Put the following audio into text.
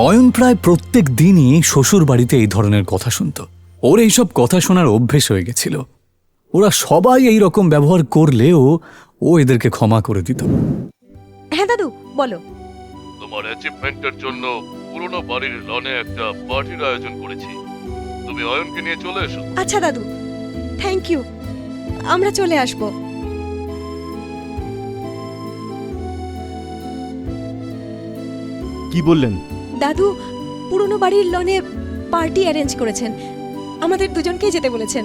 অয়ন প্রায় প্রত্যেক দিনই শ্বশুর বাড়িতে এই ধরনের কথা শুনত। ওর এইসব কথা শোনার অভ্যেস হয়ে গেছিল। ওরা সবাই এই রকম ব্যবহার করলেও ও এদেরকে ক্ষমা করে দিত। হ্যাঁ দাদু, বলো। তোমার অ্যাচিভমেন্টের জন্য পুরনো বাড়ির লনে একটা পার্টির আয়োজন করেছি। তুমি অয়নকে নিয়ে চলে এসো। আচ্ছা দাদু, থ্যাংক ইউ, আমরা চলে আসব। কি বললেন? দাদু পুরনো বাড়ির লনে পার্টি অ্যারেঞ্জ করেছেন, আমাদের দুজনকেই যেতে বলেছেন।